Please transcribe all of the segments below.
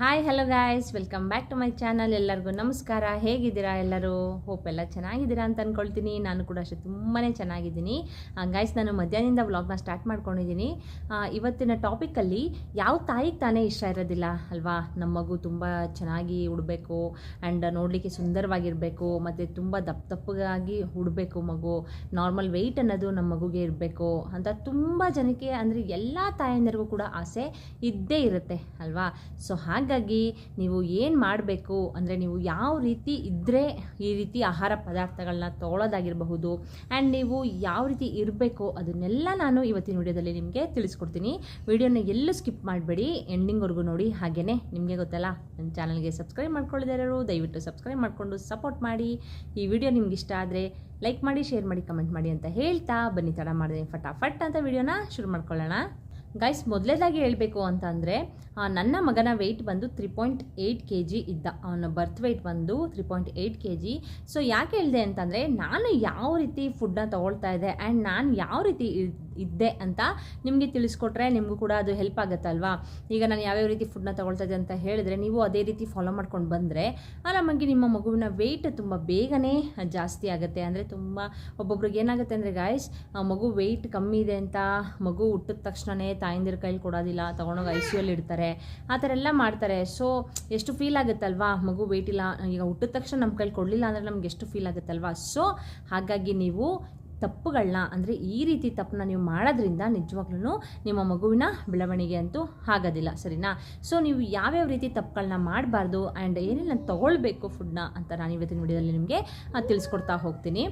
Hi hello guys, welcome back to my channel. ಎಲ್ಲರಿಗೂ ನಮಸ್ಕಾರ. ಹೇಗಿದ್ದೀರಾ ಎಲ್ಲರೂ? ಹೋಪ್ ಎಲ್ಲ ಚೆನ್ನಾಗಿದ್ದೀರಾ ಅಂತ ಅಂದ್ಕೊಳ್ತೀನಿ. ನಾನು ಕೂಡ ಅಷ್ಟೇ ತುಂಬಾ ಚೆನ್ನಾಗಿದ್ದೀನಿ ಗಾಯ್ಸ್. ನಾನು ಮಧ್ಯಾಹ್ನದಿಂದ ವ್ಲಾಗ್ನ ಸ್ಟಾರ್ಟ್ ಮಾಡ್ಕೊಂಡಿದ್ದೀನಿ. ಇವತ್ತಿನ ಟಾಪಿಕಲ್ಲಿ ಯಾವ ತಾಯಿಗೆ ತಾನೇ ಇಷ್ಟ ಇರೋದಿಲ್ಲ ಅಲ್ವಾ? ನಮ್ಮ ಮಗು ತುಂಬ ಚೆನ್ನಾಗಿ ಉಡಬೇಕು ಆ್ಯಂಡ್ ನೋಡಲಿಕ್ಕೆ ಸುಂದರವಾಗಿರಬೇಕು, ಮತ್ತು ತುಂಬ ದಪ್ಪಗಾಗಿ ಉಡಬೇಕು, ಮಗು ನಾರ್ಮಲ್ ವೆಯ್ಟ್ ಅನ್ನೋದು ನಮ್ಮ ಮಗುಗೆ ಇರಬೇಕು ಅಂತ ತುಂಬ ಜನಕ್ಕೆ, ಅಂದರೆ ಎಲ್ಲ ತಾಯಂದಿರಿಗೂ ಕೂಡ ಆಸೆ ಇದ್ದೇ ಇರುತ್ತೆ ಅಲ್ವಾ? ಸೊ ಹಾಗಾಗಿ ನೀವು ಏನು ಮಾಡಬೇಕು ಅಂದರೆ, ನೀವು ಯಾವ ರೀತಿ ಇದ್ದರೆ ಈ ರೀತಿ ಆಹಾರ ಪದಾರ್ಥಗಳನ್ನ ತೊಗೊಳ್ಳೋದಾಗಿರಬಹುದು ಆ್ಯಂಡ್ ನೀವು ಯಾವ ರೀತಿ ಇರಬೇಕು ಅದನ್ನೆಲ್ಲ ನಾನು ಇವತ್ತಿನ ವಿಡಿಯೋದಲ್ಲಿ ನಿಮಗೆ ತಿಳಿಸ್ಕೊಡ್ತೀನಿ. ವಿಡಿಯೋನ ಎಲ್ಲೂ ಸ್ಕಿಪ್ ಮಾಡಬೇಡಿ, ಎಂಡಿಂಗ್ವರೆಗೂ ನೋಡಿ. ಹಾಗೆಯೇ ನಿಮಗೆ ಗೊತ್ತಲ್ಲ, ನನ್ನ ಚಾನಲ್ಗೆ ಸಬ್ಸ್ಕ್ರೈಬ್ ಮಾಡ್ಕೊಳ್ಳಿದಾರರು ದಯವಿಟ್ಟು ಸಬ್ಸ್ಕ್ರೈಬ್ ಮಾಡಿಕೊಂಡು ಸಪೋರ್ಟ್ ಮಾಡಿ. ಈ ವಿಡಿಯೋ ನಿಮ್ಗೆ ಇಷ್ಟ ಆದರೆ ಲೈಕ್ ಮಾಡಿ, ಶೇರ್ ಮಾಡಿ, ಕಮೆಂಟ್ ಮಾಡಿ ಅಂತ ಹೇಳ್ತಾ ಬನ್ನಿ, ತಡ ಮಾಡಿದೆ ಫಟಾಫಟ್ ಅಂತ ವಿಡಿಯೋನ ಶುರು ಮಾಡ್ಕೊಳ್ಳೋಣ. ಗೈಸ್, ಮೊದಲೇದಾಗಿ ಹೇಳಬೇಕು ಅಂತ ಅಂದರೆ, ನನ್ನ ಮಗನ ವೆಯ್ಟ್ ಬಂದು 3.8 kg ಇದ್ದ. ಅವನ ಬರ್ತ್ ವೆಯ್ಟ್ ಬಂದು 3.8 kg. ಸೊ ಯಾಕೆ ಹೇಳಿದೆ ಅಂತಂದರೆ, ನಾನು ಯಾವ ರೀತಿ ಫುಡ್ನ ತೊಗೊಳ್ತಾ ಇದ್ದೆ ಆ್ಯಂಡ್ ನಾನು ಯಾವ ರೀತಿ ಇದ್ದೆ ಅಂತ ನಿಮಗೆ ತಿಳಿಸ್ಕೊಟ್ರೆ ನಿಮಗೂ ಕೂಡ ಅದು ಹೆಲ್ಪ್ ಆಗುತ್ತಲ್ವಾ? ಈಗ ನಾನು ಯಾವ್ಯಾವ ರೀತಿ ಫುಡ್ನ ತೊಗೊಳ್ತಾ ಇದ್ದೆ ಅಂತ ಹೇಳಿದ್ರೆ, ನೀವು ಅದೇ ರೀತಿ ಫಾಲೋ ಮಾಡ್ಕೊಂಡು ಬಂದರೆ ಆರಾಮಾಗಿ ನಿಮ್ಮ ಮಗುವಿನ ವೆಯ್ಟ್ ತುಂಬ ಬೇಗನೆ ಜಾಸ್ತಿ ಆಗುತ್ತೆ. ಅಂದರೆ ತುಂಬ ಒಬ್ಬೊಬ್ರಿಗೆ ಏನಾಗುತ್ತೆ ಅಂದರೆ ಗಾಯ್ಸ್, ಮಗು ವೆಯ್ಟ್ ಕಮ್ಮಿ ಇದೆ ಅಂತ ಮಗು ಹುಟ್ಟಿದ ತಕ್ಷಣವೇ ತಾಯಂದಿರ ಕೈಲಿ ಕೊಡೋದಿಲ್ಲ, ತೊಗೊಂಡೋಗಿ ICU ಇಡ್ತಾರೆ, ಆ ಥರ ಎಲ್ಲ ಮಾಡ್ತಾರೆ. ಸೊ ಎಷ್ಟು ಫೀಲ್ ಆಗುತ್ತಲ್ವಾ? ಮಗು ವೆಯ್ಟ್ ಇಲ್ಲ, ಈಗ ಹುಟ್ಟಿದ ತಕ್ಷಣ ನಮ್ಮ ಕೈಲಿ ಕೊಡಲಿಲ್ಲ ಅಂದರೆ ನಮ್ಗೆ ಎಷ್ಟು ಫೀಲ್ ಆಗುತ್ತಲ್ವಾ? ಸೊ ಹಾಗಾಗಿ ನೀವು ತಪ್ಪುಗಳನ್ನ, ಅಂದರೆ ಈ ರೀತಿ ತಪ್ಪನ್ನ ನೀವು ಮಾಡೋದ್ರಿಂದ ನಿಜವಾಗ್ಲೂ ನಿಮ್ಮ ಮಗುವಿನ ಬೆಳವಣಿಗೆ ಅಂತೂ ಆಗೋದಿಲ್ಲ, ಸರಿನಾ? ಸೊ ನೀವು ಯಾವ್ಯಾವ ರೀತಿ ತಪ್ಪುಗಳನ್ನ ಮಾಡಬಾರ್ದು ಆ್ಯಂಡ್ ಏನೆಲ್ಲ ತೊಗೊಳ್ಬೇಕು ಫುಡ್ನ ಅಂತ ನಾನು ಇವತ್ತಿನ ವಿಡಿಯೋದಲ್ಲಿ ನಿಮಗೆ ತಿಳಿಸ್ಕೊಡ್ತಾ ಹೋಗ್ತೀನಿ.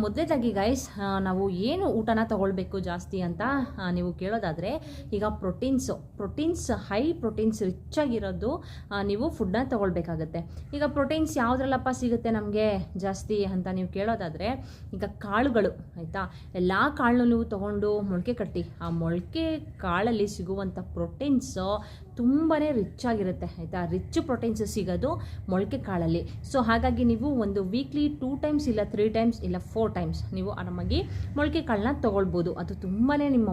ಮೊದಲೇದಾಗಿ ಗೈಸ್, ನಾವು ಏನು ಊಟನ ತೊಗೊಳ್ಬೇಕು ಜಾಸ್ತಿ ಅಂತ ನೀವು ಕೇಳೋದಾದರೆ, ಈಗ ಪ್ರೋಟೀನ್ಸ್ ಹೈ ಪ್ರೋಟೀನ್ಸ್ ರಿಚ್ ಆಗಿರೋದು ನೀವು ಫುಡ್ನ ತೊಗೊಳ್ಬೇಕಾಗತ್ತೆ. ಈಗ ಪ್ರೋಟೀನ್ಸ್ ಯಾವುದ್ರಲ್ಲಪ್ಪ ಸಿಗುತ್ತೆ ನಮಗೆ ಜಾಸ್ತಿ ಅಂತ ನೀವು ಕೇಳೋದಾದರೆ, ಈಗ ಕಾಳುಗಳು, ಆಯಿತಾ? ಎಲ್ಲ ಕಾಳನ್ನು ನೀವು ತೊಗೊಂಡು ಮೊಳಕೆ ಕಟ್ಟಿ, ಆ ಮೊಳಕೆ ಕಾಳಲ್ಲಿ ಸಿಗುವಂಥ ಪ್ರೋಟೀನ್ಸು ತುಂಬಾ ರಿಚ್ ಆಗಿರುತ್ತೆ, ಆಯಿತಾ? ರಿಚ್ ಪ್ರೋಟೀನ್ಸ್ ಸಿಗೋದು ಮೊಳಕೆ ಕಾಳಲ್ಲಿ. ಸೊ ಹಾಗಾಗಿ ನೀವು ಒಂದು ವೀಕ್ಲಿ 2 times ಇಲ್ಲ 3 times ಇಲ್ಲ 4 times ನೀವು ಆರಾಮಾಗಿ ಮೊಳಕೆ ಕಾಳನ್ನ ತೊಗೊಳ್ಬೋದು. ಅದು ತುಂಬಾ ನಿಮ್ಮ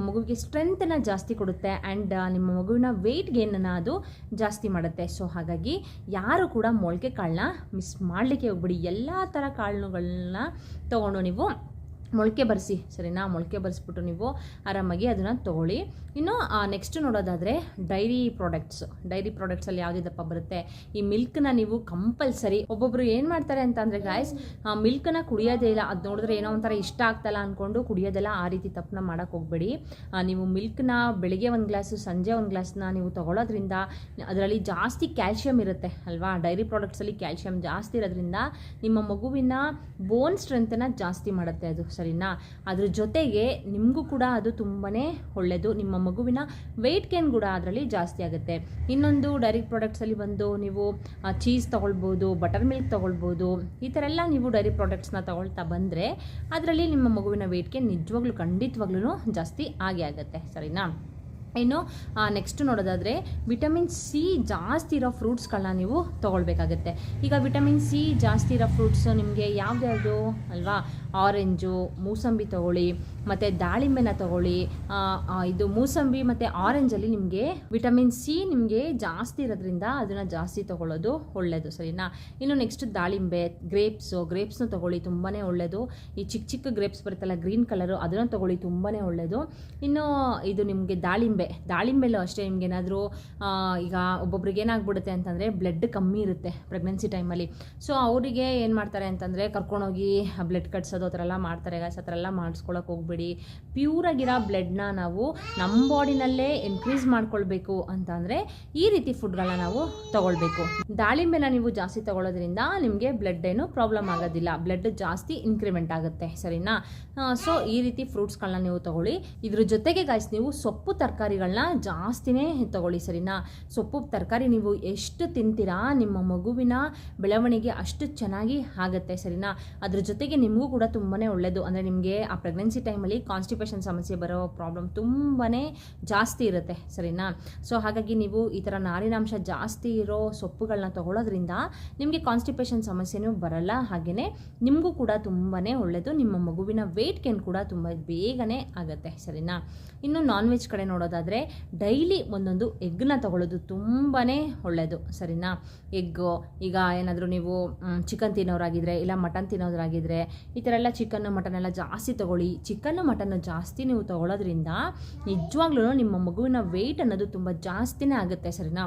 ಮಗುವಿಗೆ ಸ್ಟ್ರೆಂತನ್ನು ಜಾಸ್ತಿ ಕೊಡುತ್ತೆ ಆ್ಯಂಡ್ ನಿಮ್ಮ ಮಗುವಿನ ವೆಯ್ಟ್ ಗೇನನ್ನು ಅದು ಜಾಸ್ತಿ ಮಾಡುತ್ತೆ. ಸೊ ಹಾಗಾಗಿ ಯಾರು ಕೂಡ ಮೊಳಕೆ ಕಾಳನ್ನ ಮಿಸ್ ಮಾಡಲಿಕ್ಕೆ ಹೋಗ್ಬಿಡಿ. ಎಲ್ಲ ಥರ ಕಾಳುಗಳನ್ನ ತೊಗೊಂಡು ನೀವು ಮೊಳಕೆ ಬರೆಸಿ, ಸರಿನಾ? ಮೊಳಕೆ ಬರೆಸ್ಬಿಟ್ಟು ನೀವು ಆರಾಮಾಗಿ ಅದನ್ನು ತೊಗೊಳ್ಳಿ. ಇನ್ನು ನೆಕ್ಸ್ಟ್ ನೋಡೋದಾದರೆ ಡೈರಿ ಪ್ರಾಡಕ್ಟ್ಸಲ್ಲಿ ಯಾವುದಿದಪ್ಪ ಬರುತ್ತೆ, ಈ ಮಿಲ್ಕ್ನ ನೀವು ಕಂಪಲ್ಸರಿ, ಒಬ್ಬೊಬ್ರು ಏನು ಮಾಡ್ತಾರೆ ಅಂತ ಅಂದರೆ ಗಾಯ್ಸ್, ಮಿಲ್ಕ್ನ ಕುಡಿಯೋದೇ ಇಲ್ಲ, ಅದು ನೋಡಿದ್ರೆ ಏನೋ ಒಂಥರ ಇಷ್ಟ ಆಗ್ತಲ್ಲ ಅಂದ್ಕೊಂಡು ಕುಡಿಯೋದೆಲ್ಲ. ಆ ರೀತಿ ತಪ್ಪನ್ನ ಮಾಡೋಕ್ಕೆ ಹೋಗಬೇಡಿ. ನೀವು ಮಿಲ್ಕ್ನ ಬೆಳಿಗ್ಗೆ 1 ಗ್ಲಾಸು ಸಂಜೆ 1 ಗ್ಲಾಸ್ನ ನೀವು ತೊಗೊಳೋದ್ರಿಂದ ಅದರಲ್ಲಿ ಜಾಸ್ತಿ ಕ್ಯಾಲ್ಶಿಯಂ ಇರುತ್ತೆ ಅಲ್ವಾ? ಡೈರಿ ಪ್ರಾಡಕ್ಟ್ಸಲ್ಲಿ ಕ್ಯಾಲ್ಶಿಯಂ ಜಾಸ್ತಿ ಇರೋದ್ರಿಂದ ನಿಮ್ಮ ಮಗುವಿನ ಬೋನ್ ಸ್ಟ್ರೆಂತನ್ನು ಜಾಸ್ತಿ ಮಾಡುತ್ತೆ ಅದು, ಸರಿನಾ? ಅದ್ರ ಜೊತೆಗೆ ನಿಮಗೂ ಕೂಡ ಅದು ತುಂಬಾ ಒಳ್ಳೆಯದು. ನಿಮ್ಮ ಮಗುವಿನ ವೆಯ್ಟ್ ಗೇನ್ ಕೂಡ ಅದರಲ್ಲಿ ಜಾಸ್ತಿ ಆಗುತ್ತೆ. ಇನ್ನೊಂದು ಡೈರಿ ಪ್ರಾಡಕ್ಟ್ಸಲ್ಲಿ ಬಂದು ನೀವು ಚೀಸ್ ತೊಗೊಳ್ಬೋದು, ಬಟರ್ ಮಿಲ್ಕ್ ತೊಗೊಳ್ಬೋದು. ಈ ಥರ ಎಲ್ಲ ನೀವು ಡೈರಿ ಪ್ರಾಡಕ್ಟ್ಸ್ನ ತೊಗೊಳ್ತಾ ಬಂದರೆ ಅದರಲ್ಲಿ ನಿಮ್ಮ ಮಗುವಿನ ವೆಯ್ಟ್ ಗೇನ್ ನಿಜವಾಗ್ಲೂ ಖಂಡಿತವಾಗ್ಲೂ ಜಾಸ್ತಿ ಆಗೇ ಆಗುತ್ತೆ, ಸರಿನಾ? ಇನ್ನು ನೆಕ್ಸ್ಟ್ ನೋಡೋದಾದರೆ, ವಿಟಮಿನ್ ಸಿ ಜಾಸ್ತಿ ಇರೋ ಫ್ರೂಟ್ಸ್ಗಳನ್ನ ನೀವು ತೊಗೊಳ್ಬೇಕಾಗತ್ತೆ. ಈಗ ವಿಟಮಿನ್ ಸಿ ಜಾಸ್ತಿ ಇರೋ ಫ್ರೂಟ್ಸು ನಿಮಗೆ ಯಾವ್ದ್ಯಾವುದು ಅಲ್ವಾ? ಆರೆಂಜು, ಮೂಸಂಬಿ ತೊಗೊಳ್ಳಿ, ಮತ್ತು ದಾಳಿಂಬೆನ ತೊಗೊಳ್ಳಿ. ಇದು ಮೂಸಂಬಿ ಮತ್ತು ಆರೆಂಜಲ್ಲಿ ನಿಮಗೆ ವಿಟಮಿನ್ ಸಿ ನಿಮಗೆ ಜಾಸ್ತಿ ಇರೋದ್ರಿಂದ ಅದನ್ನು ಜಾಸ್ತಿ ತೊಗೊಳ್ಳೋದು ಒಳ್ಳೆಯದು, ಸರಿನಾ? ಇನ್ನು ನೆಕ್ಸ್ಟ್ ದಾಳಿಂಬೆ, ಗ್ರೇಪ್ಸ್ನ ತೊಗೊಳ್ಳಿ, ತುಂಬಾ ಒಳ್ಳೆಯದು. ಈ ಚಿಕ್ಕ ಗ್ರೇಪ್ಸ್ ಬರುತ್ತಲ್ಲ ಗ್ರೀನ್ ಕಲರು, ಅದನ್ನು ತೊಗೊಳ್ಳಿ, ತುಂಬಾ ಒಳ್ಳೆಯದು. ಇನ್ನು ಇದು ನಿಮಗೆ ದಾಳಿಂಬೆಲ್ಲೂ ಅಷ್ಟೇ. ನಿಮಗೇನಾದರೂ ಈಗ ಒಬ್ಬೊಬ್ರಿಗೆ ಏನಾಗ್ಬಿಡುತ್ತೆ ಅಂತಂದರೆ ಬ್ಲಡ್ ಕಮ್ಮಿ ಇರುತ್ತೆ ಪ್ರೆಗ್ನೆನ್ಸಿ ಟೈಮಲ್ಲಿ. ಸೊ ಅವರಿಗೆ ಏನು ಮಾಡ್ತಾರೆ ಅಂತಂದರೆ ಕರ್ಕೊಂಡೋಗಿ ಬ್ಲಡ್ ಕಟ್ಸೋದು ಆ ಥರ ಎಲ್ಲ ಮಾಡ್ತಾರೆ ಗಾಯ್ಸ್. ಆ ಥರ ಎಲ್ಲ ಮಾಡಿಸ್ಕೊಳಕ್ಕೆ ಹೋಗ್ಬೇಡಿ. ಪ್ಯೂರಾಗಿರೋ ಬ್ಲಡ್ನ ನಾವು ನಮ್ಮ ಬಾಡಿನಲ್ಲೇ ಇನ್ಕ್ರೀಸ್ ಮಾಡ್ಕೊಳ್ಬೇಕು ಅಂತಂದರೆ ಈ ರೀತಿ ಫುಡ್ಗಳನ್ನ ನಾವು ತೊಗೊಳ್ಬೇಕು. ದಾಳಿಂಬೆನ ನೀವು ಜಾಸ್ತಿ ತೊಗೊಳ್ಳೋದ್ರಿಂದ ನಿಮಗೆ ಬ್ಲಡ್ ಏನು ಪ್ರಾಬ್ಲಮ್ ಆಗೋದಿಲ್ಲ, ಬ್ಲಡ್ ಜಾಸ್ತಿ ಇನ್ಕ್ರಿಮೆಂಟ್ ಆಗುತ್ತೆ, ಸರಿನಾ? ಸೊ ಈ ರೀತಿ ಫ್ರೂಟ್ಸ್ಗಳನ್ನ ನೀವು ತೊಗೊಳ್ಳಿ. ಇದ್ರ ಜೊತೆಗೆ ಗಾಯ್ಸ್, ನೀವು ಸೊಪ್ಪು ತರಕಾರಿಗಳನ್ನ ಜಾಸ್ತಿನೇ ತೊಗೊಳ್ಳಿ, ಸರಿನಾ? ಸೊಪ್ಪು ತರಕಾರಿ ನೀವು ಎಷ್ಟು ತಿಂತೀರಾ ನಿಮ್ಮ ಮಗುವಿನ ಬೆಳವಣಿಗೆ ಅಷ್ಟು ಚೆನ್ನಾಗಿ ಆಗುತ್ತೆ, ಸರಿನಾ? ಅದ್ರ ಜೊತೆಗೆ ನಿಮಗೂ ಕೂಡ ತುಂಬಾ ಒಳ್ಳೆಯದು. ಅಂದರೆ ನಿಮಗೆ ಆ ಪ್ರೆಗ್ನೆನ್ಸಿ ಟೈಮಲ್ಲಿ ಕಾನ್ಸ್ಟಿಪೇಷನ್ ಸಮಸ್ಯೆ ಬರೋ ಪ್ರಾಬ್ಲಮ್ ತುಂಬಾ ಜಾಸ್ತಿ ಇರುತ್ತೆ, ಸರಿನಾ? ಸೊ ಹಾಗಾಗಿ ನೀವು ಈ ಥರ ನಾರಿನಾಂಶ ಜಾಸ್ತಿ ಇರೋ ಸೊಪ್ಪುಗಳನ್ನ ತೊಗೊಳೋದ್ರಿಂದ ನಿಮಗೆ ಕಾನ್ಸ್ಟಿಪೇಷನ್ ಸಮಸ್ಯೆನೂ ಬರಲ್ಲ. ಹಾಗೆಯೇ ನಿಮಗೂ ಕೂಡ ತುಂಬಾ ಒಳ್ಳೆಯದು. ನಿಮ್ಮ ಮಗುವಿನ ವೆಯ್ಟ್ ಗೇನ್ ಕೂಡ ತುಂಬ ಬೇಗನೆ ಆಗುತ್ತೆ, ಸರಿನಾ? ಇನ್ನು ನಾನ್ ವೆಜ್ ಕಡೆ ನೋಡೋದಾದರೆ ಅನ್ನೋದಾದರೆ ಡೈಲಿ ಒಂದೊಂದು ಎಗ್ನ ತೊಗೊಳ್ಳೋದು ತುಂಬಾ ಒಳ್ಳೆಯದು, ಸರಿನಾ. ಎಗ್ಗು ಈಗ ಏನಾದರೂ ನೀವು ಚಿಕನ್ ತಿನ್ನೋರಾಗಿದ್ದರೆ ಇಲ್ಲ ಮಟನ್ ತಿನ್ನೋರಾಗಿದ್ದರೆ ಈ ಥರ ಎಲ್ಲ ಚಿಕನ್ನು ಮಟನ್ ಎಲ್ಲ ಜಾಸ್ತಿ ತೊಗೊಳ್ಳಿ. ಚಿಕನ್ನು ಮಟನ್ನು ಜಾಸ್ತಿ ನೀವು ತೊಗೊಳ್ಳೋದ್ರಿಂದ ನಿಜವಾಗ್ಲೂ ನಿಮ್ಮ ಮಗುವಿನ ವೆಯ್ಟ್ ಅನ್ನೋದು ತುಂಬ ಜಾಸ್ತಿನೇ ಆಗುತ್ತೆ, ಸರಿನಾ.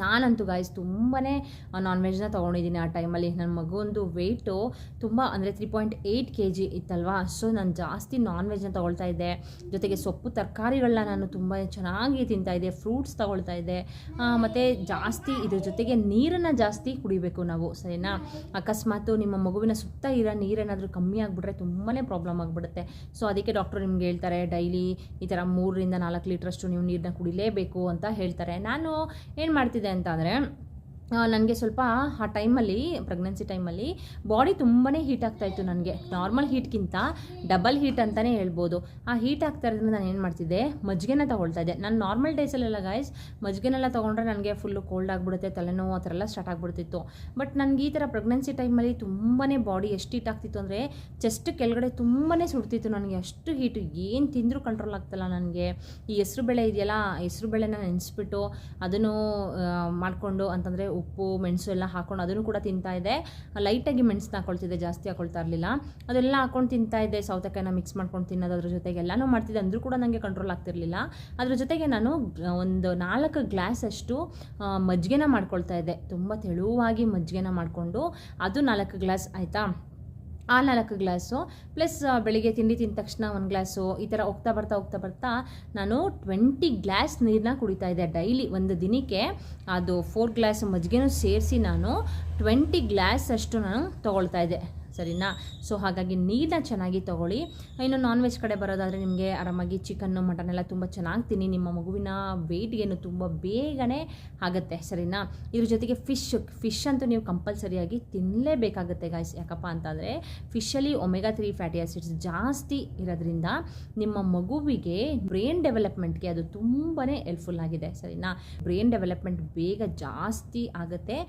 ನಾನಂತೂ ಗಾಯ್ಸ್ ತುಂಬಾ ನಾನ್ ವೆಜ್ನ ತೊಗೊಂಡಿದ್ದೀನಿ ಆ ಟೈಮಲ್ಲಿ. ನನ್ನ ಮಗುವೊಂದು ವೆಯ್ಟು ತುಂಬ ಅಂದರೆ 3.8 kg ಇತ್ತಲ್ವಾ. ಸೊ ನಾನು ಜಾಸ್ತಿ ನಾನ್ ವೆಜ್ನ ತೊಗೊಳ್ತಾ ಇದ್ದೆ, ಜೊತೆಗೆ ಸೊಪ್ಪು ತರಕಾರಿಗಳನ್ನ ನಾನು ತುಂಬ ಚೆನ್ನಾಗಿ ತಿಂತಾಯಿದ್ದೆ, ಫ್ರೂಟ್ಸ್ ತೊಗೊಳ್ತಾ ಇದ್ದೆ, ಮತ್ತು ಜಾಸ್ತಿ ಇದ್ರ ಜೊತೆಗೆ ನೀರನ್ನು ಜಾಸ್ತಿ ಕುಡಿಬೇಕು ನಾವು, ಸರಿನಾ. ಅಕಸ್ಮಾತ್ ನಿಮ್ಮ ಮಗುವಿನ ಸುತ್ತ ಇರೋ ನೀರೇನಾದರೂ ಕಮ್ಮಿ ಆಗಿಬಿಟ್ರೆ ತುಂಬಾ ಪ್ರಾಬ್ಲಮ್ ಆಗಿಬಿಡುತ್ತೆ. ಸೊ ಅದಕ್ಕೆ ಡಾಕ್ಟ್ರು ನಿಮ್ಗೆ ಹೇಳ್ತಾರೆ ಡೈಲಿ ಈ ಥರ 3 ರಿಂದ 4 ಲೀಟ್ರಷ್ಟು ನೀವು ನೀರನ್ನ ಕುಡಿಲೇಬೇಕು ಅಂತ ಹೇಳ್ತಾರೆ. ನಾನು ಏನು ಮಾಡ್ತಿದ್ದೆ ಅಂತ ಅಂದರೆ, ನನಗೆ ಸ್ವಲ್ಪ ಆ ಟೈಮಲ್ಲಿ ಪ್ರೆಗ್ನೆನ್ಸಿ ಟೈಮಲ್ಲಿ ಬಾಡಿ ತುಂಬಾ ಹೀಟ್ ಆಗ್ತಾಯಿತ್ತು. ನನಗೆ ನಾರ್ಮಲ್ ಹೀಟ್ಗಿಂತ ಡಬಲ್ ಹೀಟ್ ಅಂತಲೇ ಹೇಳ್ಬೋದು. ಆ ಹೀಟ್ ಆಗ್ತಾ ಇರೋದ್ರಿಂದ ನಾನು ಏನು ಮಾಡ್ತಿದ್ದೆ, ಮಜ್ಜಿಗೆನ ತೊಗೊಳ್ತಾ ಇದ್ದೆ. ನಾನು ನಾರ್ಮಲ್ ಡೇಸಲ್ಲೆಲ್ಲ ಗಾಯ್ಸ್ ಮಜ್ಜಿಗೆನೆಲ್ಲ ತೊಗೊಂಡ್ರೆ ನನಗೆ ಫುಲ್ಲು ಕೋಲ್ಡ್ ಆಗಿಬಿಡುತ್ತೆ, ತಲೆನೋವು ಆ ಥರ ಎಲ್ಲ ಸ್ಟಾರ್ಟ್ ಆಗಿಬಿಡ್ತಿತ್ತು. ಬಟ್ ನನಗೆ ಈ ಥರ ಪ್ರೆಗ್ನೆನ್ಸಿ ಟೈಮಲ್ಲಿ ತುಂಬಾ ಬಾಡಿ ಎಷ್ಟು ಹೀಟ್ ಆಗ್ತಿತ್ತು ಅಂದರೆ ಚೆಸ್ಟ್ ಕೆಳಗಡೆ ತುಂಬಾ ಸುಡ್ತಿತ್ತು ನನಗೆ, ಅಷ್ಟು ಹೀಟು. ಏನು ತಿಂದರೂ ಕಂಟ್ರೋಲ್ ಆಗ್ತಿಲ್ಲ ನನಗೆ. ಈ ಹೆಸ್ರು ಬೇಳೆ ಇದೆಯಲ್ಲ, ಹೆಸ್ರು ಬೇಳೆನ ನೆನೆಸ್ಬಿಟ್ಟು ಅದನ್ನು ಮಾಡಿಕೊಂಡು ಅಂತಂದರೆ ಉಪ್ಪು ಮೆಣಸು ಎಲ್ಲ ಹಾಕ್ಕೊಂಡು ಅದನ್ನು ಕೂಡ ತಿಂತಾಯಿದ್ದೆ. ಲೈಟಾಗಿ ಮೆಣಸನ್ನ ಹಾಕ್ಕೊಳ್ತಿದ್ದೆ, ಜಾಸ್ತಿ ಹಾಕ್ಕೊಳ್ತಾ ಇರಲಿಲ್ಲ. ಅದೆಲ್ಲ ಹಾಕ್ಕೊಂಡು ತಿಂತಾಯಿದ್ದೆ, ಸೌತೆಕಾಯಿನ ಮಿಕ್ಸ್ ಮಾಡ್ಕೊಂಡು ತಿನ್ನೋದು, ಅದ್ರ ಜೊತೆಗೆ ಎಲ್ಲನೂ ಮಾಡ್ತಿದ್ದೆ. ಅಂದರೂ ಕೂಡ ನನಗೆ ಕಂಟ್ರೋಲ್ ಆಗ್ತಿರಲಿಲ್ಲ. ಅದ್ರ ಜೊತೆಗೆ ನಾನು ಒಂದು 4 ಗ್ಲಾಸ್ ಅಷ್ಟು ಮಜ್ಜಿಗೆನ ಮಾಡ್ಕೊಳ್ತಾ ಇದ್ದೆ, ತುಂಬ ತೆಳುವಾಗಿ ಮಜ್ಜಿಗೆನ ಮಾಡಿಕೊಂಡು. ಅದು 4 ಗ್ಲಾಸ್ ಆಯಿತಾ. ಆ 4 ಗ್ಲಾಸು ಪ್ಲಸ್ ಬೆಳಿಗ್ಗೆ ತಿಂಡಿ ತಿಂದ ತಕ್ಷಣ 1 ಗ್ಲಾಸು, ಈ ಥರ ಹೋಗ್ತಾ ಬರ್ತಾ ನಾನು 20 ಗ್ಲಾಸ್ ನೀರನ್ನ ಕುಡಿತಾ ಇದ್ದೆ ಡೈಲಿ. ಒಂದು ದಿನಕ್ಕೆ ಅದು 4 ಗ್ಲಾಸ್ ಮಜ್ಜಿಗೆನೂ ಸೇರಿಸಿ ನಾನು 20 ಗ್ಲಾಸ್ ಅಷ್ಟು ನಾನು ತೊಗೊಳ್ತಾ ಇದ್ದೆ, ಸರಿನಾ. ಸೊ ಹಾಗಾಗಿ ನೀರನ್ನ ಚೆನ್ನಾಗಿ ತೊಗೊಳ್ಳಿ. ಇನ್ನು ನಾನ್ ವೆಜ್ ಕಡೆ ಬರೋದಾದರೆ ನಿಮಗೆ ಆರಾಮಾಗಿ ಚಿಕನ್ನು ಮಟನ್ ಎಲ್ಲ ತುಂಬ ಚೆನ್ನಾಗಿ ತಿನ್ನಿ, ನಿಮ್ಮ ಮಗುವಿನ ವೆಯ್ಟ್ಗೇನು ತುಂಬ ಬೇಗನೆ ಆಗುತ್ತೆ, ಸರಿನಾ. ಇದ್ರ ಜೊತೆಗೆ ಫಿಶ್ ಅಂತೂ ನೀವು ಕಂಪಲ್ಸರಿಯಾಗಿ ತಿನ್ನಲೇಬೇಕಾಗುತ್ತೆ ಗಾಯ್ಸ್. ಯಾಕಪ್ಪ ಅಂತಂದರೆ ಫಿಶಲ್ಲಿ ಒಮೆಗಾ 3 ಫ್ಯಾಟಿ ಆಸಿಡ್ಸ್ ಜಾಸ್ತಿ ಇರೋದ್ರಿಂದ ನಿಮ್ಮ ಮಗುವಿಗೆ ಬ್ರೈನ್ ಡೆವಲಪ್ಮೆಂಟ್ಗೆ ಅದು ತುಂಬಾ ಹೆಲ್ಪ್ಫುಲ್ ಆಗಿದೆ, ಸರಿನಾ. ಬ್ರೈನ್ ಡೆವಲಪ್ಮೆಂಟ್ ಬೇಗ ಜಾಸ್ತಿ ಆಗುತ್ತೆ,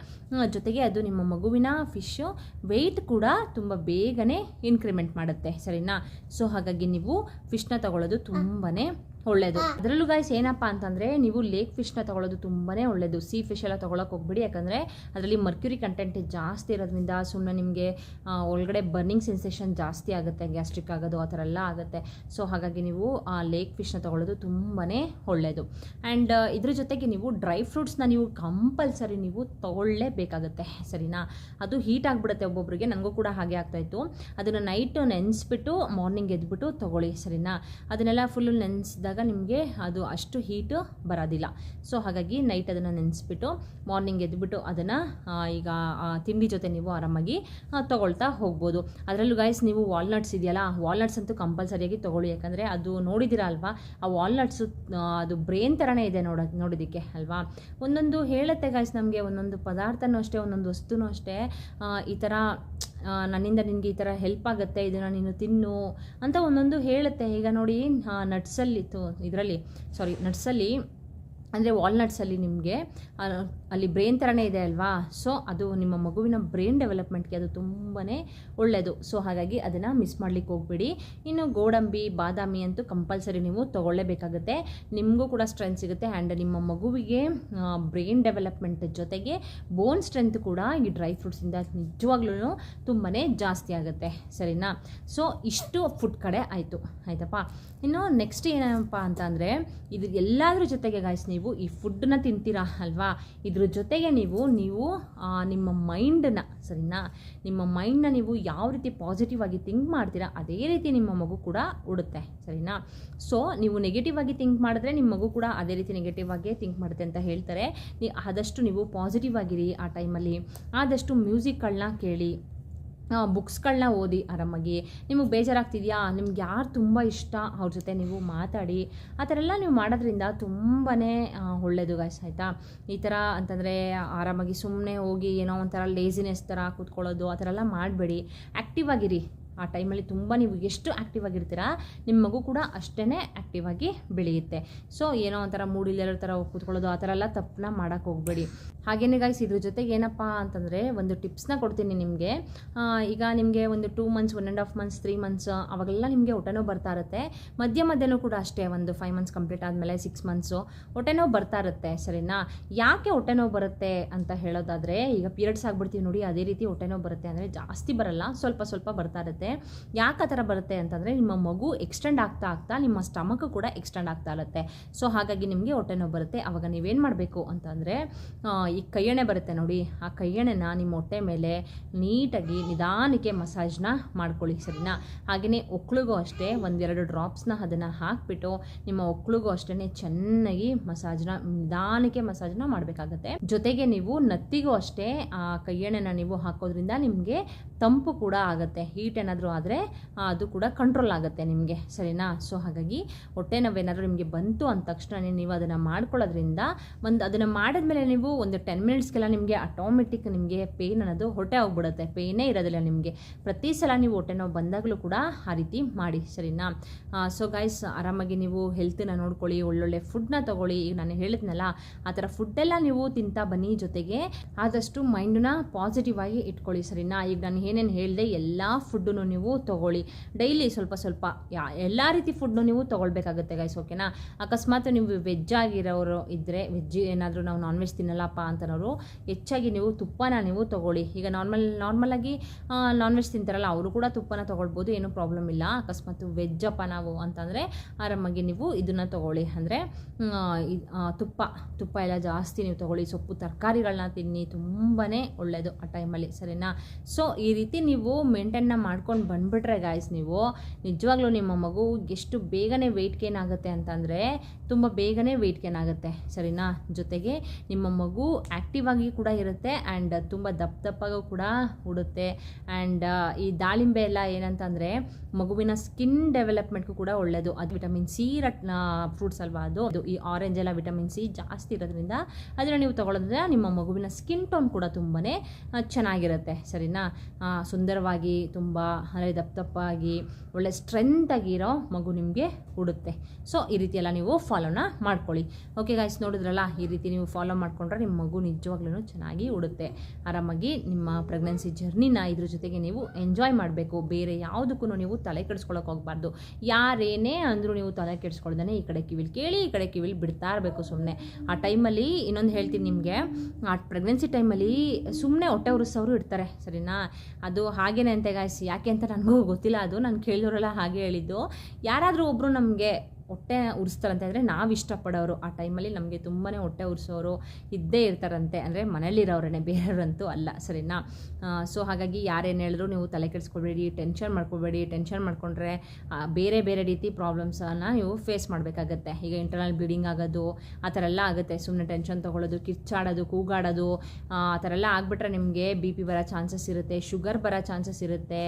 ಜೊತೆಗೆ ಅದು ನಿಮ್ಮ ಮಗುವಿನ ಫಿಶ್ಶು ವೆಯ್ಟ್ ಕೂಡ ತುಂಬ ಬೇಗನೆ ಇನ್ಕ್ರಿಮೆಂಟ್ ಮಾಡುತ್ತೆ, ಸರಿನಾ. ಸೊ ಹಾಗಾಗಿ ನೀವು ಫಿಶ್ನ ತಗೊಳ್ಳೋದು ತುಂಬಾ ಒಳ್ಳೆಯದು. ಅದರಲ್ಲೂ ಗಾಯ್ಸ್ ಏನಪ್ಪ ಅಂತಂದರೆ ನೀವು ಲೇಕ್ ಫಿಶ್ನ ತೊಗೊಳ್ಳೋದು ತುಂಬಾ ಒಳ್ಳೆಯದು. ಸೀ ಫಿಶ್ ಎಲ್ಲ ತೊಗೊಳಕ್ಕೆ ಹೋಗ್ಬಿಡಿ, ಯಾಕಂದರೆ ಅದರಲ್ಲಿ ಮರ್ಕ್ಯುರಿ ಕಂಟೆಂಟ್ ಜಾಸ್ತಿ ಇರೋದ್ರಿಂದ ಸುಮ್ಮನೆ ನಿಮಗೆ ಒಳಗಡೆ ಬರ್ನಿಂಗ್ ಸೆನ್ಸೇಷನ್ ಜಾಸ್ತಿ ಆಗುತ್ತೆ, ಗ್ಯಾಸ್ಟ್ರಿಕ್ ಆಗೋದು ಆ ಥರ ಎಲ್ಲ ಆಗುತ್ತೆ. ಸೊ ಹಾಗಾಗಿ ನೀವು ಲೇಕ್ ಫಿಶ್ನ ತೊಗೊಳ್ಳೋದು ತುಂಬಾ ಒಳ್ಳೆಯದು. ಆ್ಯಂಡ್ ಇದ್ರ ಜೊತೆಗೆ ನೀವು ಡ್ರೈ ಫ್ರೂಟ್ಸ್ನ ನೀವು ಕಂಪಲ್ಸರಿ ನೀವು ತೊಗೊಳ್ಳೇಬೇಕಾಗುತ್ತೆ, ಸರಿನಾ. ಅದು ಹೀಟ್ ಆಗಿಬಿಡುತ್ತೆ ಒಬ್ಬೊಬ್ಬರಿಗೆ, ನನಗೂ ಕೂಡ ಹಾಗೆ ಆಗ್ತಾಯಿತ್ತು. ಅದನ್ನು ನೈಟು ನೆನೆಸ್ಬಿಟ್ಟು ಮಾರ್ನಿಂಗ್ ಎದ್ಬಿಟ್ಟು ತೊಗೊಳ್ಳಿ, ಸರಿನಾ. ಅದನ್ನೆಲ್ಲ ಫುಲ್ಲು ನೆನೆಸಿದಾಗ ನಿಮಗೆ ಅದು ಅಷ್ಟು ಹೀಟು ಬರೋದಿಲ್ಲ. ಸೊ ಹಾಗಾಗಿ ನೈಟ್ ಅದನ್ನು ನೆನೆಸ್ಬಿಟ್ಟು ಮಾರ್ನಿಂಗ್ ಎದ್ಬಿಟ್ಟು ಅದನ್ನು ಈಗ ತಿಂಡಿ ಜೊತೆ ನೀವು ಆರಾಮಾಗಿ ತೊಗೊಳ್ತಾ ಹೋಗ್ಬೋದು. ಅದರಲ್ಲೂ ಗಾಯ್ಸ್ ನೀವು ವಾಲ್ನಟ್ಸ್ ಇದೆಯಲ್ಲ, ವಾಲ್ನಟ್ಸ್ ಅಂತೂ ಕಂಪಲ್ಸರಿಯಾಗಿ ತೊಗೊಳ್ಳಿ. ಯಾಕಂದರೆ ಅದು ನೋಡಿದ್ದೀರಾ ಅಲ್ವಾ, ಆ ವಾಲ್ನಟ್ಸು ಅದು ಬ್ರೇನ್ ಥರನೇ ಇದೆ ನೋಡೋದಕ್ಕೆ ಅಲ್ವಾ. ಒಂದೊಂದು ಹೇಳುತ್ತೆ ಗಾಯ್ಸ್ ನಮಗೆ, ಒಂದೊಂದು ಪದಾರ್ಥನೂ ಅಷ್ಟೇ, ಒಂದೊಂದು ವಸ್ತುನೂ ಅಷ್ಟೇ, ಈ ಥರ ನನ್ನಿಂದ ನಿನಗೆ ಈ ಥರ ಹೆಲ್ಪ್ ಆಗುತ್ತೆ, ಇದನ್ನು ನೀನು ತಿನ್ನು ಅಂತ ಒಂದೊಂದು ಹೇಳುತ್ತೆ. ಈಗ ನೋಡಿ ನಟ್ಸಲ್ಲಿ ಅಂದರೆ ವಾಲ್ನಟ್ಸಲ್ಲಿ ನಿಮಗೆ ಅಲ್ಲಿ ಬ್ರೈನ್ ಥರನೇ ಇದೆ ಅಲ್ವಾ. ಸೊ ಅದು ನಿಮ್ಮ ಮಗುವಿನ ಬ್ರೈನ್ ಡೆವಲಪ್ಮೆಂಟ್ಗೆ ಅದು ತುಂಬಾ ಒಳ್ಳೆಯದು. ಸೊ ಹಾಗಾಗಿ ಅದನ್ನು ಮಿಸ್ ಮಾಡಲಿಕ್ಕೆ ಹೋಗ್ಬೇಡಿ. ಇನ್ನು ಗೋಡಂಬಿ ಬಾದಾಮಿ ಅಂತೂ ಕಂಪಲ್ಸರಿ ನೀವು ತೊಗೊಳ್ಳೇಬೇಕಾಗುತ್ತೆ, ನಿಮಗೂ ಕೂಡ ಸ್ಟ್ರೆಂತ್ ಸಿಗುತ್ತೆ. ಆ್ಯಂಡ್ ನಿಮ್ಮ ಮಗುವಿಗೆ ಬ್ರೈನ್ ಡೆವಲಪ್ಮೆಂಟ್ ಜೊತೆಗೆ ಬೋನ್ ಸ್ಟ್ರೆಂತ್ ಕೂಡ ಈ ಡ್ರೈ ಫ್ರೂಟ್ಸಿಂದ ನಿಜವಾಗ್ಲೂ ತುಂಬಾ ಜಾಸ್ತಿ ಆಗುತ್ತೆ, ಸರಿನಾ. ಸೊ ಇಷ್ಟು ಫುಡ್ ಕಡೆ ಆಯ್ತಪ್ಪ. ಇನ್ನು ನೆಕ್ಸ್ಟ್ ಏನಪ್ಪ ಅಂತ ಅಂದರೆ, ಇದು ಎಲ್ಲದ್ರ ಜೊತೆಗೆ ಗಾಯ್ಸ್ ನೀವು ಈ ಫುಡ್ಡನ್ನ ತಿಂತೀರಾ ಅಲ್ವಾ, ಇದ್ರ ಜೊತೆಗೆ ನೀವು ನಿಮ್ಮ ಮೈಂಡನ್ನ, ಸರಿನಾ, ನಿಮ್ಮ ಮೈಂಡ್ನ ನೀವು ಯಾವ ರೀತಿ ಪಾಸಿಟಿವ್ ಆಗಿ ಥಿಂಕ್ ಮಾಡ್ತೀರಾ ಅದೇ ರೀತಿ ನಿಮ್ಮ ಮಗು ಕೂಡ ಉಡುತ್ತೆ, ಸರಿನಾ. ಸೊ ನೀವು ನೆಗೆಟಿವ್ ಆಗಿ ಥಿಂಕ್ ಮಾಡಿದ್ರೆ ನಿಮ್ಮ ಮಗು ಕೂಡ ಅದೇ ರೀತಿ ನೆಗೆಟಿವ್ ಆಗಿ ಥಿಂಕ್ ಮಾಡುತ್ತೆ ಅಂತ ಹೇಳ್ತಾರೆ. ಆದಷ್ಟು ನೀವು ಪಾಸಿಟಿವ್ ಆಗಿರಿ ಆ ಟೈಮಲ್ಲಿ, ಆದಷ್ಟು ಮ್ಯೂಸಿಕ್ಗಳನ್ನ ಕೇಳಿ, ಬುಕ್ಸ್ಗಳನ್ನ ಓದಿ ಆರಾಮಾಗಿ. ನಿಮಗೆ ಬೇಜಾರಾಗ್ತಿದೆಯಾ, ನಿಮ್ಗೆ ಯಾರು ತುಂಬ ಇಷ್ಟ ಅವ್ರ ಜೊತೆ ನೀವು ಮಾತಾಡಿ, ಆ ಥರ ಎಲ್ಲ ನೀವು ಮಾಡೋದ್ರಿಂದ ತುಂಬಾ ಒಳ್ಳೆಯದು ಗಾಯ್ಸ್, ಆಯಿತಾ. ಈ ಥರ ಅಂತಂದರೆ ಆರಾಮಾಗಿ ಸುಮ್ಮನೆ ಹೋಗಿ ಏನೋ ಒಂಥರ ಲೇಸಿನೆಸ್ ಥರ ಕೂತ್ಕೊಳ್ಳೋದು ಆ ಥರ ಎಲ್ಲ ಮಾಡಬೇಡಿ. ಆ್ಯಕ್ಟಿವ್ ಆಗಿರಿ, ಆ ಟೈಮಲ್ಲಿ ತುಂಬ ನೀವು ಎಷ್ಟು ಆ್ಯಕ್ಟಿವ್ ಆಗಿರ್ತೀರಾ ನಿಮ್ಮ ಮಗು ಕೂಡ ಅಷ್ಟೇ ಆ್ಯಕ್ಟಿವ್ ಆಗಿ ಬೆಳೆಯುತ್ತೆ. ಸೊ ಏನೋ ಒಂಥರ ಮೂಡಿಲ್ಲರೋ ಥರ ಕೂತ್ಕೊಳ್ಳೋದು ಆ ಥರ ಎಲ್ಲ ತಪ್ಪನ್ನ ಮಾಡೋಕ್ಕೆ ಹೋಗಬೇಡಿ. ಹಾಗೇನೇ ಗೈಸ್ ಇದ್ರ ಜೊತೆಗೆ ಏನಪ್ಪ ಅಂತಂದರೆ ಒಂದು ಟಿಪ್ಸ್ನ ಕೊಡ್ತೀನಿ ನಿಮಗೆ. ಈಗ ನಿಮಗೆ ಒಂದು 2 ಮಂತ್ಸ್ 1.5 ಮಂತ್ಸ್ 3 ಮಂತ್ಸ್ ಅವಾಗೆಲ್ಲ ನಿಮಗೆ ಹೊಟ್ಟೆ ನೋವು ಬರ್ತಾ ಇರುತ್ತೆ. ಮಧ್ಯನೂ ಕೂಡ ಅಷ್ಟೇ, ಒಂದು 5 ಮಂತ್ಸ್ ಕಂಪ್ಲೀಟ್ ಆದಮೇಲೆ 6 ಮಂತ್ಸು ಹೊಟ್ಟೆ ನೋವು ಬರ್ತಾ ಇರುತ್ತೆ. ಸರಿನಾ? ಯಾಕೆ ಹೊಟ್ಟೆ ನೋವು ಬರುತ್ತೆ ಅಂತ ಹೇಳೋದಾದರೆ, ಈಗ ಪೀರಿಯಡ್ಸ್ ಆಗಿಬಿಡ್ತೀವಿ ನೋಡಿ, ಅದೇ ರೀತಿ ಹೊಟ್ಟೆ ನೋವು ಬರುತ್ತೆ. ಅಂದರೆ ಜಾಸ್ತಿ ಬರಲ್ಲ, ಸ್ವಲ್ಪ ಸ್ವಲ್ಪ ಬರ್ತಾ ಇರುತ್ತೆ. ಯಾಕೆ ಆ ಥರ ಬರುತ್ತೆ ಅಂತಂದರೆ ನಿಮ್ಮ ಮಗು ಎಕ್ಸ್ಟೆಂಡ್ ಆಗ್ತಾ ನಿಮ್ಮ ಸ್ಟಮಕ್ ಕೂಡ ಎಕ್ಸ್ಟೆಂಡ್ ಆಗ್ತಾ ಇರುತ್ತೆ. ಸೊ ಹಾಗಾಗಿ ನಿಮಗೆ ಹೊಟ್ಟೆ ನೋವು ಬರುತ್ತೆ. ಆವಾಗ ನೀವೇನು ಮಾಡಬೇಕು ಅಂತಂದರೆ, ಈ ಕೈಯೆಣ್ಣೆ ಬರುತ್ತೆ ನೋಡಿ, ಆ ಕೈಯೆಣ್ಣೆನ ನಿಮ್ಮ ಹೊಟ್ಟೆ ಮೇಲೆ ನೀಟಾಗಿ ನಿಧಾನಕ್ಕೆ ಮಸಾಜ್ನ ಮಾಡ್ಕೊಳ್ಳಿ. ಸರಿನಾ? ಹಾಗೆಯೇ ಒಕ್ಳಿಗೂ ಅಷ್ಟೇ 1-2 ಡ್ರಾಪ್ಸ್ನ ಅದನ್ನು ಹಾಕಿಬಿಟ್ಟು ನಿಮ್ಮ ಒಕ್ಳಿಗೂ ಅಷ್ಟೇ ಚೆನ್ನಾಗಿ ನಿಧಾನಕ್ಕೆ ಮಸಾಜ್ನ ಮಾಡಬೇಕಾಗತ್ತೆ. ಜೊತೆಗೆ ನೀವು ನತ್ತಿಗೂ ಅಷ್ಟೇ ಆ ಕೈಯೆಣ್ಣೆನ ನೀವು ಹಾಕೋದ್ರಿಂದ ನಿಮಗೆ ತಂಪು ಕೂಡ ಆಗುತ್ತೆ. ಹೀಟ್ ಏನಾದರೂ ಆದರೆ ಅದು ಕೂಡ ಕಂಟ್ರೋಲ್ ಆಗುತ್ತೆ ನಿಮಗೆ. ಸರಿನಾ? ಸೊ ಹಾಗಾಗಿ ಹೊಟ್ಟೆ ನೋವೇನಾದರೂ ನಿಮಗೆ ಬಂತು ಅಂದ ತಕ್ಷಣ ನೀವು ಅದನ್ನು ಮಾಡ್ಕೊಳ್ಳೋದ್ರಿಂದ ಅದನ್ನು ಮಾಡಿದ್ಮೇಲೆ ನೀವು ಒಂದು 10 ಮಿನಿಟ್ಸ್ಗೆಲ್ಲ ನಿಮಗೆ ಆಟೋಮೆಟಿಕ್ ನಿಮಗೆ ಪೇಯ್ನ್ ಅನ್ನೋದು ಹೊಟ್ಟೆ ಹೋಗ್ಬಿಡುತ್ತೆ. ಪೇಯ್ನೇ ಇರೋದಿಲ್ಲ ನಿಮಗೆ. ಪ್ರತಿ ಸಲ ನೀವು ಹೊಟ್ಟೆ ನೋವು ಬಂದಾಗಲೂ ಕೂಡ ಆ ರೀತಿ ಮಾಡಿ. ಸರಿನಾ? ಸೊ ಗೈಸ್, ಆರಾಮಾಗಿ ನೀವು ಹೆಲ್ತನ್ನ ನೋಡ್ಕೊಳ್ಳಿ, ಒಳ್ಳೊಳ್ಳೆ ಫುಡ್ನ ತೊಗೊಳ್ಳಿ. ಈಗ ನಾನು ಹೇಳಿದ್ನಲ್ಲ ಆ ಥರ ಫುಡ್ಡೆಲ್ಲ ನೀವು ತಿಂತಾ ಬನ್ನಿ. ಜೊತೆಗೆ ಆದಷ್ಟು ಮೈಂಡನ್ನ ಪಾಸಿಟಿವ್ ಆಗಿ ಇಟ್ಕೊಳ್ಳಿ. ಸರಿನಾ? ಈಗ ನಾನು ಏನೇನು ಹೇಳಿದೆ ಎಲ್ಲ ಫುಡ್ಡನ್ನು ನೀವು ತೊಗೊಳ್ಳಿ. ಡೈಲಿ ಸ್ವಲ್ಪ ಸ್ವಲ್ಪ ಎಲ್ಲ ರೀತಿ ಫುಡ್ನು ನೀವು ತೊಗೊಳ್ಬೇಕಾಗುತ್ತೆ ಗೈಸ್. ಓಕೆನಾ? ಅಕಸ್ಮಾತ್ ನೀವು ವೆಜ್ ಆಗಿರೋರು ಇದ್ದರೆ, ವೆಜ್ ಏನಾದರೂ ನಾವು ನಾನ್ ವೆಜ್ ತಿನ್ನಲ್ಲಪ್ಪ ಅಂತನವರು ಹೆಚ್ಚಾಗಿ ನೀವು ತುಪ್ಪನ ನೀವು ತೊಗೊಳ್ಳಿ. ಈಗ ನಾರ್ಮಲಾಗಿ ನಾನ್ ವೆಜ್ ತಿಂತಾರಲ್ಲ ಅವರು ಕೂಡ ತುಪ್ಪನ ತೊಗೊಳ್ಬೋದು, ಏನೂ ಪ್ರಾಬ್ಲಮ್ ಇಲ್ಲ. ಅಕಸ್ಮಾತ್ ವೆಜ್ಜಪ್ಪ ನಾವು ಅಂತಂದರೆ ಆರಾಮಾಗಿ ನೀವು ಇದನ್ನು ತೊಗೊಳ್ಳಿ. ಅಂದರೆ ತುಪ್ಪ ಎಲ್ಲ ಜಾಸ್ತಿ ನೀವು ತೊಗೊಳ್ಳಿ. ಸೊಪ್ಪು ತರಕಾರಿಗಳನ್ನ ತಿನ್ನಿ, ತುಂಬಾ ಒಳ್ಳೆಯದು ಆ ಟೈಮಲ್ಲಿ. ಸರಿನಾ? ಸೊ ಈ ರೀತಿ ನೀವು ಮೇಂಟೈನ್ನ ಮಾಡ್ಕೊಂಡು ಬಂದುಬಿಟ್ರೆ ಗಾಯ್ಸ್, ನೀವು ನಿಜವಾಗ್ಲೂ ನಿಮ್ಮ ಮಗು ಎಷ್ಟು ಬೇಗನೆ ವೆಯ್ಟ್ ಗೇನ್ ಆಗುತ್ತೆ ಅಂತಂದರೆ ತುಂಬ ಬೇಗನೆ ವೆಯ್ಟ್ ಗೇನ್ ಆಗುತ್ತೆ. ಸರಿನಾ? ಜೊತೆಗೆ ನಿಮ್ಮ ಮಗು ಆ್ಯಕ್ಟಿವ್ ಆಗಿ ಕೂಡ ಇರುತ್ತೆ ಆ್ಯಂಡ್ ತುಂಬ ದಪ್ಪಗೂ ಕೂಡ ಉಡುತ್ತೆ. ಆ್ಯಂಡ್ ಈ ದಾಳಿಂಬೆ ಎಲ್ಲ ಏನಂತಂದರೆ ಮಗುವಿನ ಸ್ಕಿನ್ ಡೆವಲಪ್ಮೆಂಟ್ಗೂ ಕೂಡ ಒಳ್ಳೆಯದು. ಅದು ವಿಟಮಿನ್ ಸಿ ಫ್ರೂಟ್ಸ್ ಅಲ್ವಾ ಅದು. ಈ ಆರೆಂಜ್ ಎಲ್ಲ ವಿಟಮಿನ್ ಸಿ ಜಾಸ್ತಿ ಇರೋದ್ರಿಂದ ಅದನ್ನು ನೀವು ತೊಗೊಳೋದ್ರಿಂದ ನಿಮ್ಮ ಮಗುವಿನ ಸ್ಕಿನ್ ಟೋನ್ ಕೂಡ ತುಂಬಾ ಚೆನ್ನಾಗಿರುತ್ತೆ. ಸರಿನಾ? ಸುಂದರವಾಗಿ ತುಂಬ ದಪ್ಪಾಗಿ ಒಳ್ಳೆ ಸ್ಟ್ರೆಂತ್ ಆಗಿರೋ ಮಗು ನಿಮಗೆ ಉಡುತ್ತೆ. ಸೊ ಈ ರೀತಿ ಎಲ್ಲ ನೀವು ಫಾಲೋನ ಮಾಡ್ಕೊಳ್ಳಿ. ಓಕೆ ಗೈಸ್, ನೋಡಿದ್ರಲ್ಲ, ಈ ರೀತಿ ನೀವು ಫಾಲೋ ಮಾಡಿಕೊಂಡ್ರೆ ನಿಮ್ಮ ಮಗು ನಿಜವಾಗ್ಲೂ ಚೆನ್ನಾಗಿ ಉಡುತ್ತೆ. ಆರಾಮಾಗಿ ನಿಮ್ಮ ಪ್ರೆಗ್ನೆನ್ಸಿ ಜರ್ನಿನ ಇದ್ರ ಜೊತೆಗೆ ನೀವು ಎಂಜಾಯ್ ಮಾಡಬೇಕು. ಬೇರೆ ಯಾವುದಕ್ಕೂ ನೀವು ತಲೆ ಕೆಡಿಸ್ಕೊಳ್ಳೋಕೆ ಹೋಗಬಾರ್ದು. ಯಾರೇನೇ ಅಂದರೂ ನೀವು ತಲೆ ಕೆಡಿಸ್ಕೊಳ್ದೇ ಈ ಕಡೆ ಕಿವಿಲಿ ಕೇಳಿ ಈ ಕಡೆ ಕಿವಿಲಿ ಬಿಡ್ತಾ ಇರಬೇಕು ಸುಮ್ಮನೆ. ಆ ಟೈಮಲ್ಲಿ ಇನ್ನೊಂದು ಹೇಳ್ತೀನಿ ನಿಮಗೆ, ಆ ಪ್ರೆಗ್ನೆನ್ಸಿ ಟೈಮಲ್ಲಿ ಸುಮ್ಮನೆ ಹೊಟ್ಟೆ ಉರಿಸೋರು ಇರ್ತಾರೆ. ಸರಿನಾ? ಅದು ಹಾಗೇನೆ ಅಂತೆ ಗಾಯ್ಸ್. ಯಾಕೆ ಅಂತ ನನಗೂ ಗೊತ್ತಿಲ್ಲ, ಅದು ನಾನು ಕೇಳಿದವರೆಲ್ಲ ಹಾಗೆ ಹೇಳಿದ್ದು. ಯಾರಾದರೂ ಒಬ್ಬರು ನಮಗೆ ಹೊಟ್ಟೆ ಉರಿಸ್ತಾರಂತೆ ಅಂದರೆ ನಾವು ಇಷ್ಟಪಡೋರು. ಆ ಟೈಮಲ್ಲಿ ನಮಗೆ ತುಂಬಾ ಹೊಟ್ಟೆ ಉರಿಸೋರು ಇದ್ದೇ ಇರ್ತಾರಂತೆ. ಅಂದರೆ ಮನೇಲಿರೋರೇ, ಬೇರೆಯವರಂತೂ ಅಲ್ಲ. ಸರಿನಾ? ಸೊ ಹಾಗಾಗಿ ಯಾರೇನು ಹೇಳಿದ್ರು ನೀವು ತಲೆ ಕೆಡಿಸ್ಕೊಬೇಡಿ, ಟೆನ್ಷನ್ ಮಾಡ್ಕೋಬೇಡಿ. ಟೆನ್ಷನ್ ಮಾಡಿಕೊಂಡ್ರೆ ಬೇರೆ ರೀತಿ ಪ್ರಾಬ್ಲಮ್ಸನ್ನು ನೀವು ಫೇಸ್ ಮಾಡಬೇಕಾಗತ್ತೆ. ಈಗ ಇಂಟರ್ನಲ್ ಬ್ಲೀಡಿಂಗ್ ಆಗೋದು ಆ ಥರ ಎಲ್ಲ ಆಗುತ್ತೆ. ಸುಮ್ಮನೆ ಟೆನ್ಷನ್ ತೊಗೊಳ್ಳೋದು, ಕಿಚ್ಚಾಡೋದು, ಕೂಗಾಡೋದು ಆ ಥರ ಎಲ್ಲ ಆಗಿಬಿಟ್ರೆ ನಿಮಗೆ BP ಬರೋ ಚಾನ್ಸಸ್ ಇರುತ್ತೆ, ಶುಗರ್ ಬರೋ ಚಾನ್ಸಸ್ ಇರುತ್ತೆ.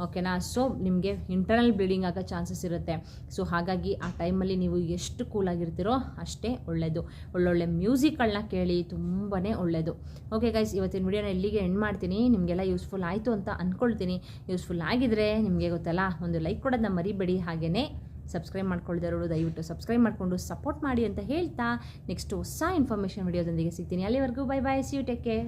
ಓಕೆನಾ? ಸೊ ನಿಮಗೆ ಇಂಟರ್ನಲ್ ಬ್ಲೀಡಿಂಗ್ ಆಗೋ ಚಾನ್ಸಸ್ ಇರುತ್ತೆ. ಸೊ ಹಾಗಾಗಿ ಆ ಟೈಮಲ್ಲಿ ನೀವು ಎಷ್ಟು ಕೂಲಾಗಿರ್ತೀರೋ ಅಷ್ಟೇ ಒಳ್ಳೆಯದು. ಒಳ್ಳೊಳ್ಳೆ ಮ್ಯೂಸಿಕ್ಗಳನ್ನ ಕೇಳಿ, ತುಂಬಾ ಒಳ್ಳೆಯದು. ಓಕೆ ಗೈಸ್, ಇವತ್ತಿನ ವಿಡಿಯೋನ ಇಲ್ಲಿಗೆ ಎಂಡ್ ಮಾಡ್ತೀನಿ. ನಿಮಗೆಲ್ಲ ಯೂಸ್ಫುಲ್ ಆಯಿತು ಅಂತ ಅಂದ್ಕೊಳ್ತೀನಿ. ಯೂಸ್ಫುಲ್ ಆಗಿದ್ದರೆ ನಿಮಗೆ ಗೊತ್ತಲ್ಲ, ಒಂದು ಲೈಕ್ ಕೊಡೋದನ್ನ ಮರಿಬೇಡಿ. ಹಾಗೆಯೇ ಸಬ್ಸ್ಕ್ರೈಬ್ ಮಾಡ್ಕೊಳ್ದಿರೋರು ದಯವಿಟ್ಟು ಸಬ್ಸ್ಕ್ರೈಬ್ ಮಾಡಿಕೊಂಡು ಸಪೋರ್ಟ್ ಮಾಡಿ ಅಂತ ಹೇಳ್ತಾ ನೆಕ್ಸ್ಟ್ ಹೊಸ ಇನ್ಫಾರ್ಮೇಷನ್ ವಿಡಿಯೋದೊಂದಿಗೆ ಸಿಗ್ತೀನಿ. ಅಲ್ಲಿವರೆಗೂ bye bye, see you, take care.